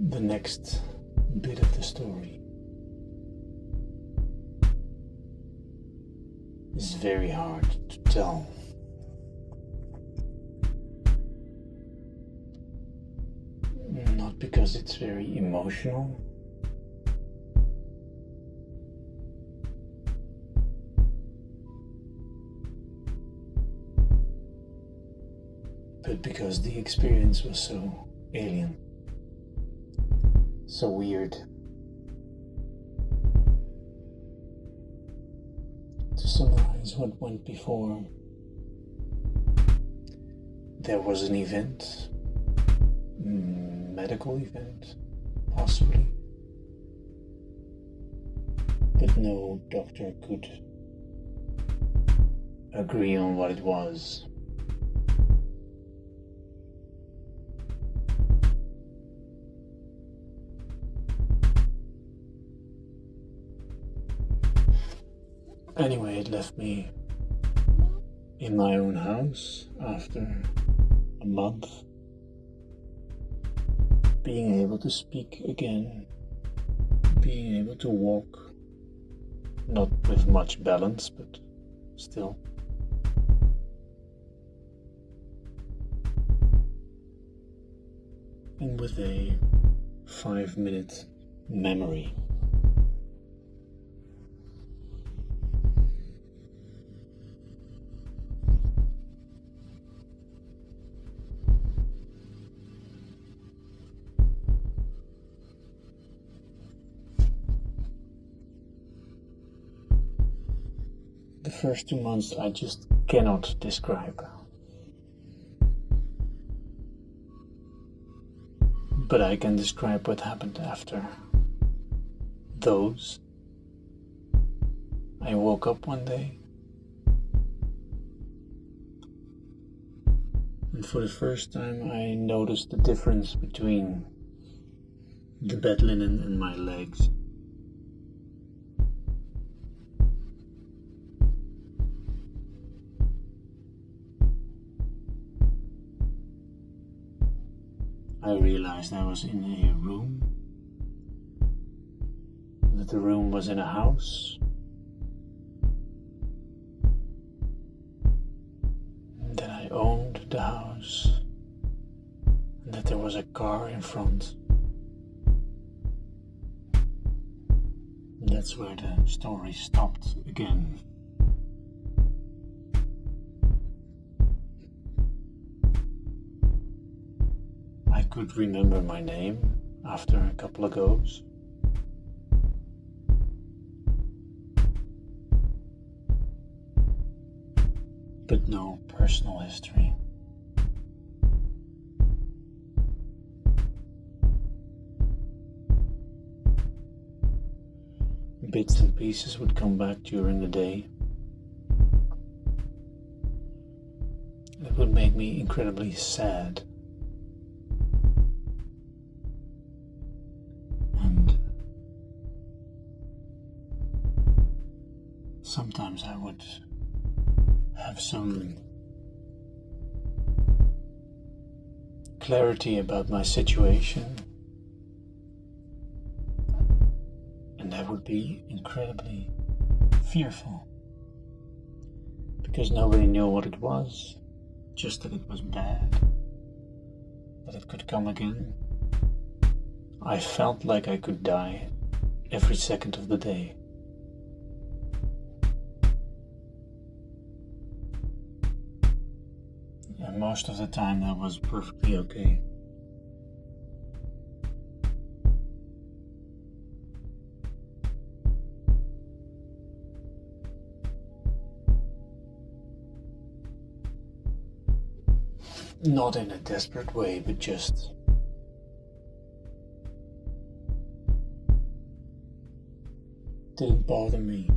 the next bit of the story is very hard to tell. Not because it's very emotional, but because the experience was so alien, so weird. To summarize what went before, there was an event, medical event, possibly, but no doctor could agree on what it was. Anyway, it left me in my own house after a month, being able to speak again, being able to walk, not with much balance, but still. And with a 5-minute memory. The first 2 months I just cannot describe. But I can describe what happened after those. I woke up one day, and for the first time I noticed the difference between the bed linen and my legs. I realized I was in a room, that the room was in a house, that I owned the house, and that there was a car in front. And that's where the story stopped again. I could remember my name after a couple of goes. But no personal history. Bits and pieces would come back during the day. It would make me incredibly sad. Sometimes I would have some clarity about my situation, and I would be incredibly fearful because nobody knew what it was, just that it was bad, that it could come again. I felt like I could die every second of the day. And most of the time that was perfectly okay. Not in a desperate way, but just didn't bother me.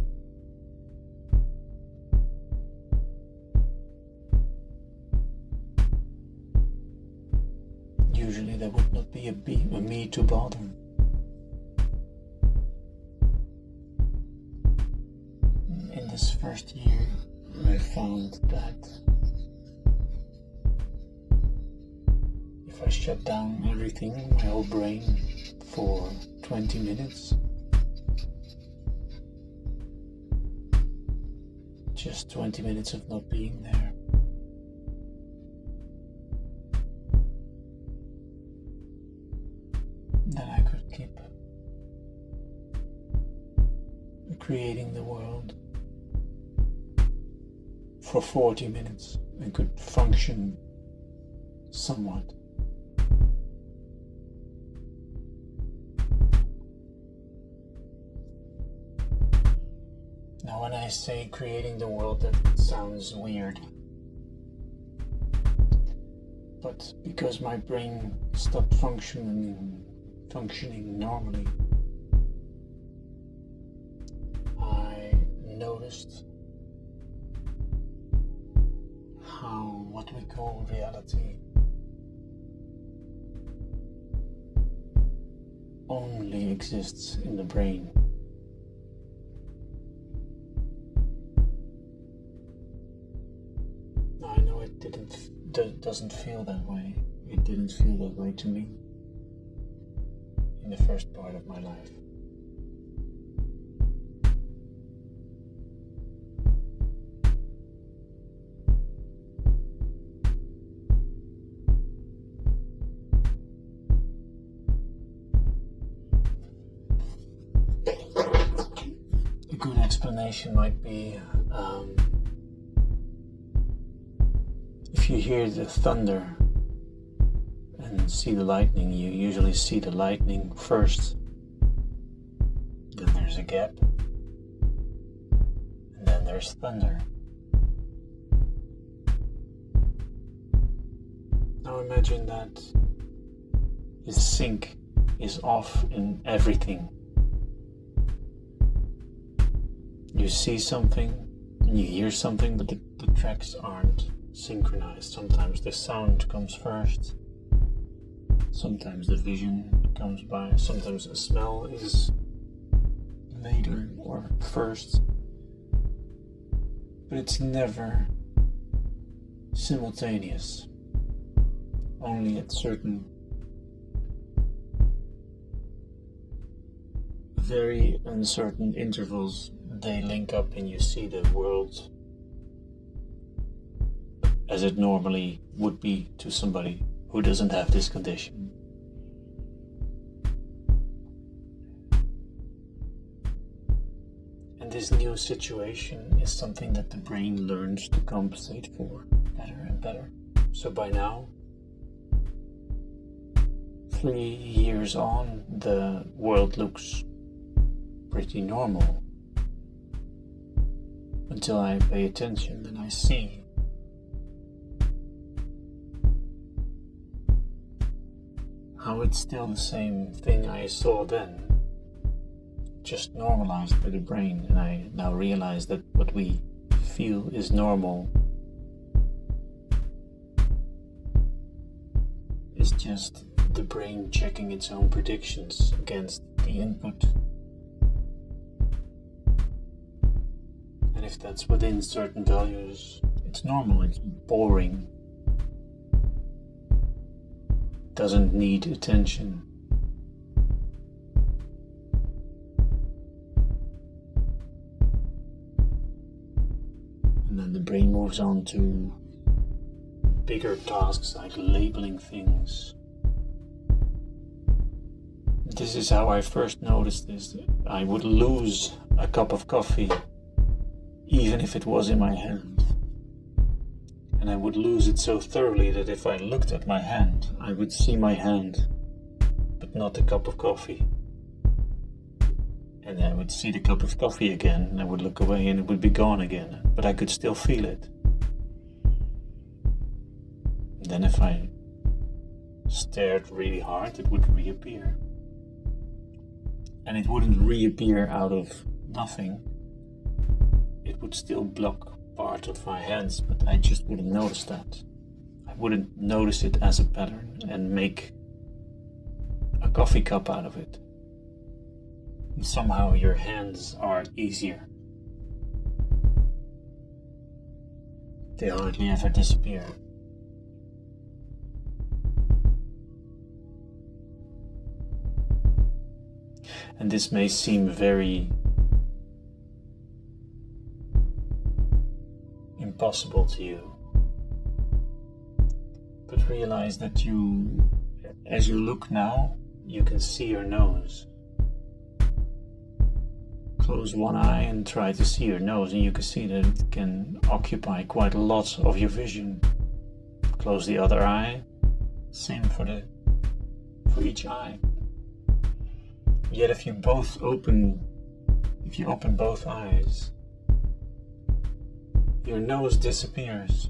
Usually there would not be a me to bother. In this first year, I found that if I I shut down everything, my whole brain, for 20 minutes. Just 20 minutes of not being there. Then I could keep creating the world for 40 minutes and could function somewhat. Now when I say creating the world, that sounds weird. But because my brain stopped functioning normally, I noticed how what we call reality only exists in the brain. Now I know it doesn't feel that way. It didn't feel that way to me in the first part of my life. A good explanation might be if you hear the thunder and see the lightning, you usually see the lightning first, then there's a gap, and then there's thunder. Now imagine that the sync is off in everything. You see something, and you hear something, but the tracks aren't synchronized. Sometimes the sound comes first, sometimes the vision comes by, sometimes the smell is later or first, but it's never simultaneous. Only at certain very uncertain intervals they link up and you see the world as it normally would be to somebody who doesn't have this condition. And this new situation is something that the brain learns to compensate for better and better. So by now, 3 years on, the world looks pretty normal. Until I pay attention and I see how it's still the same thing I saw then, just normalized by the brain, and I now realize that what we feel is normal is just the brain checking its own predictions against the input. And if that's within certain values, it's normal, it's boring, doesn't need attention. And then the brain moves on to bigger tasks like labeling things. This is how I first noticed this. I would lose a cup of coffee even if it was in my hand. And I would lose it so thoroughly that if I looked at my hand, I would see my hand, but not the cup of coffee. And I would see the cup of coffee again, and I would look away and it would be gone again, but I could still feel it. And then if I stared really hard, it would reappear. And it wouldn't reappear out of nothing. It would still block part of my hands, but I just wouldn't notice that. I wouldn't notice it as a pattern and make a coffee cup out of it. And somehow your hands are easier. They hardly ever disappear. And this may seem very impossible to you, but realize that as you look now, you can see your nose. Close one eye and try to see your nose, and you can see that it can occupy quite a lot of your vision. Close the other eye, same for each eye. Yet if you open both eyes, your nose disappears.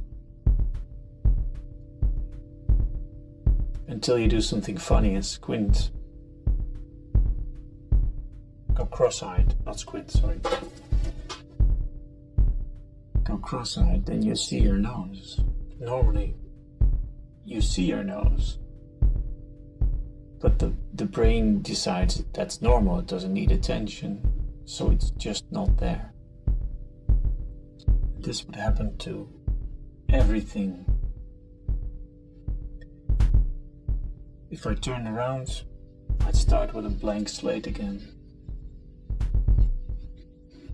Until you do something funny and squint. Go cross-eyed, not squint, sorry. Go cross-eyed, then you see your nose. Normally, you see your nose. But the brain decides that's normal, it doesn't need attention, so it's just not there. This would happen to everything. If I turn around, I'd start with a blank slate again.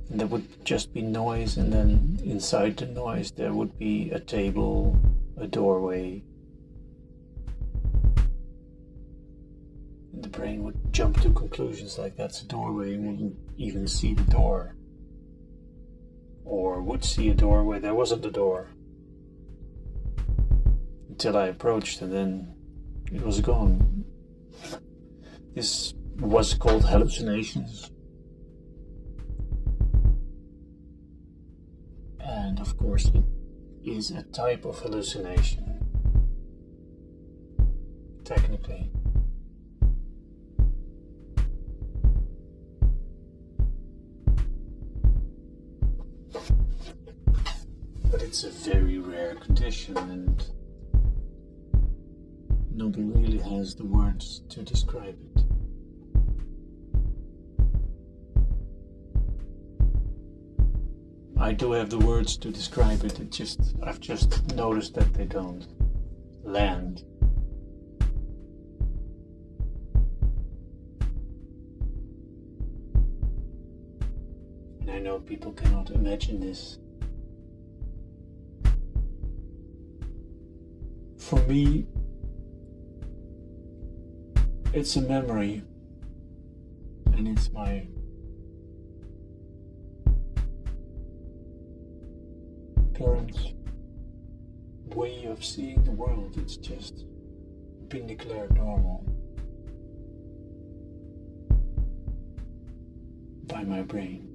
And there would just be noise, and then inside the noise there would be a table, a doorway. And the brain would jump to conclusions like that's a doorway and wouldn't even see the door. Or would see a door where there wasn't a door. Until I approached, and then it was gone. This was called hallucinations. And of course it is a type of hallucination. Technically. But it's a very rare condition, and nobody really has the words to describe it. I do have the words to describe it, I've just noticed that they don't land. And I know people cannot imagine this. For me, it's a memory, and it's my current way of seeing the world. It's just been declared normal by my brain.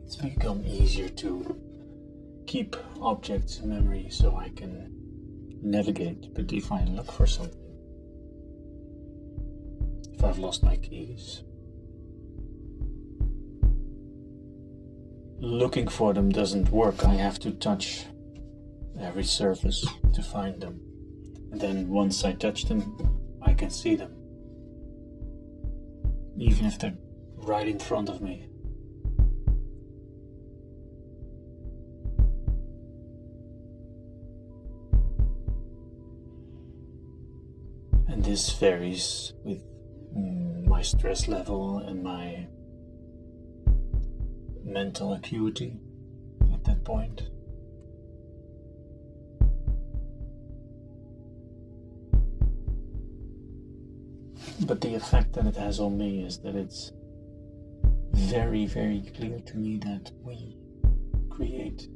It's become easier to keep objects in memory so I can navigate, but if I look for something, if I've lost my keys, looking for them doesn't work. I have to touch every surface to find them, and then once I touch them, I can see them, even if they're right in front of me. And this varies with my stress level and my mental acuity at that point. But the effect that it has on me is that it's very, very clear to me that we create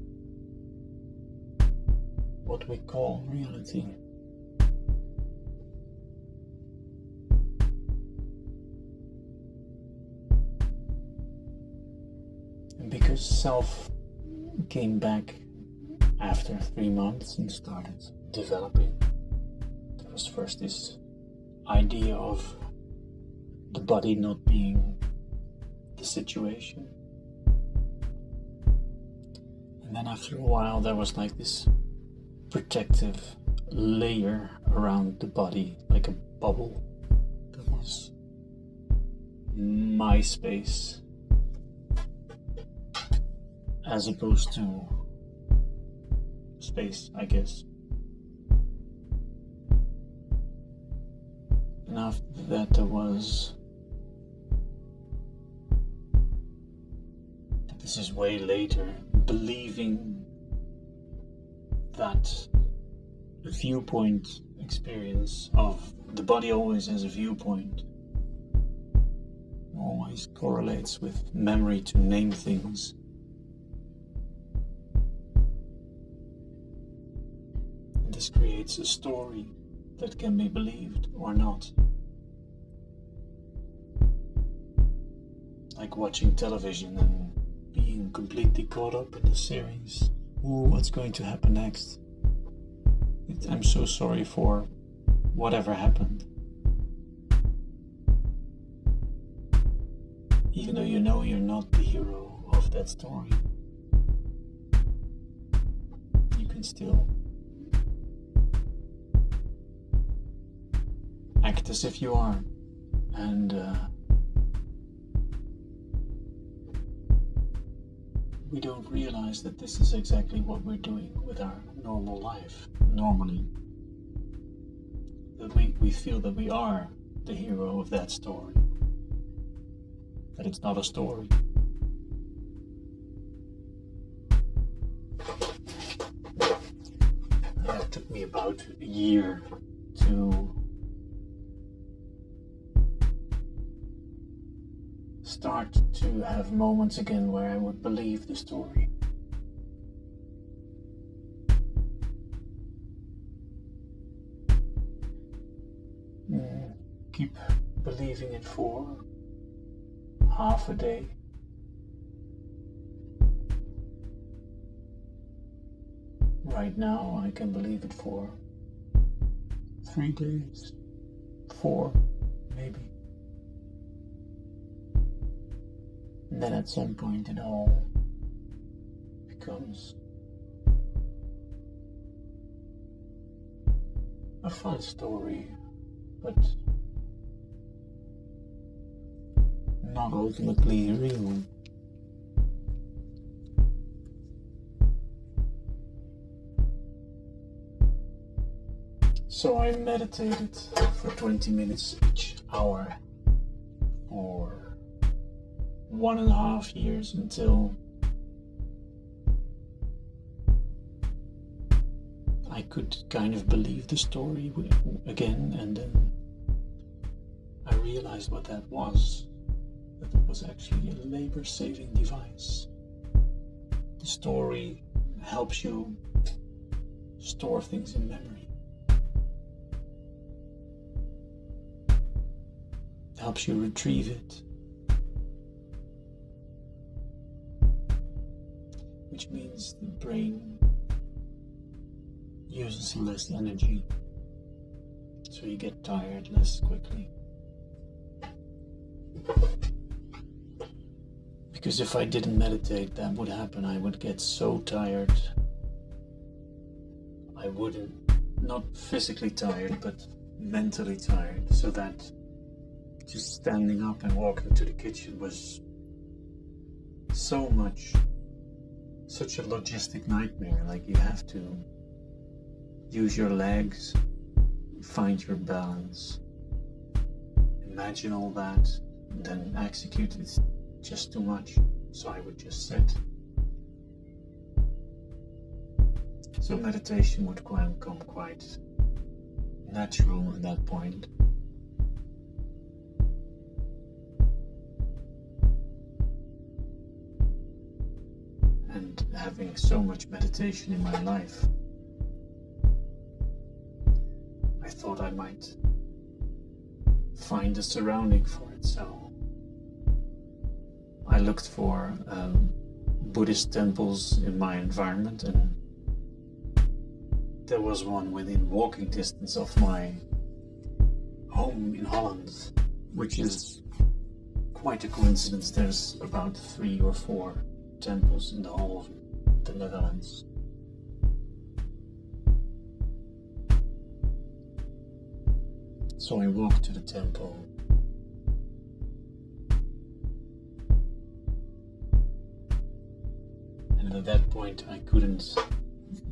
what we call reality. And because self came back after 3 months and started developing, there was first this idea of the body not being the situation. And then after a while there was like this protective layer around the body, like a bubble that was my space, as opposed to space, I guess. And after that there was, this is way later, believing that viewpoint experience of the body always has a viewpoint, always correlates with memory to name things. And this creates a story that can be believed or not. Like watching television and being completely caught up in the series. Ooh, what's going to happen next? I'm so sorry for whatever happened. Even though you know you're not the hero of that story, you can still act as if you are. And we don't realize that this is exactly what we're doing with our normal life. Normally, that we feel that we are the hero of that story, that it's not a story. It took me about a year to start to have moments again where I would believe the story. Keep believing it for half a day. Right now I can believe it for 3 days, 4 maybe. And then at some point it all becomes a fun story, but not ultimately real. So I meditated for 20 minutes each hour for 1.5 years until I could kind of believe the story again, and then I realized what that was. That it was actually a labor-saving device. The story helps you store things in memory. It helps you retrieve it. Which means the brain uses less energy, so you get tired less quickly. Because if I didn't meditate, that would happen. I would get so tired. I wouldn't, not physically tired, but mentally tired, so that just standing up and walking to the kitchen was such a logistic nightmare. Like, you have to use your legs, find your balance, imagine all that, and then execute it. Just too much, so I would just sit. So meditation would come quite natural at that point. And having so much meditation in my life, I thought I might find a surrounding for it, so I looked for Buddhist temples in my environment, and there was one within walking distance of my home in Holland, which is quite a coincidence. There's about 3 or 4 temples in the whole of the Netherlands. So I walked to the temple. And at that point I couldn't,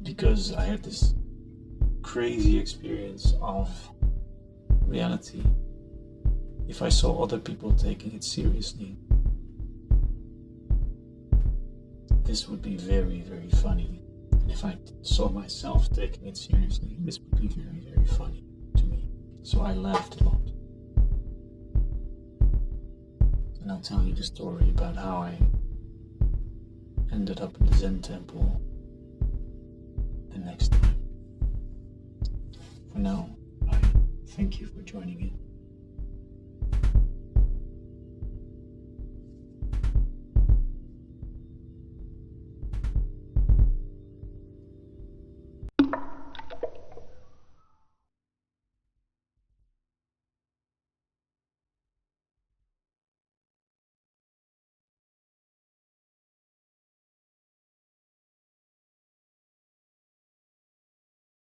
because I had this crazy experience of reality if I saw other people taking it seriously, this would be very, very funny. And if I saw myself taking it seriously, this would be very, very funny to me. So I laughed a lot. And I'll tell you the story about how I ended up in the Zen temple the next time. For now, I thank you for joining in.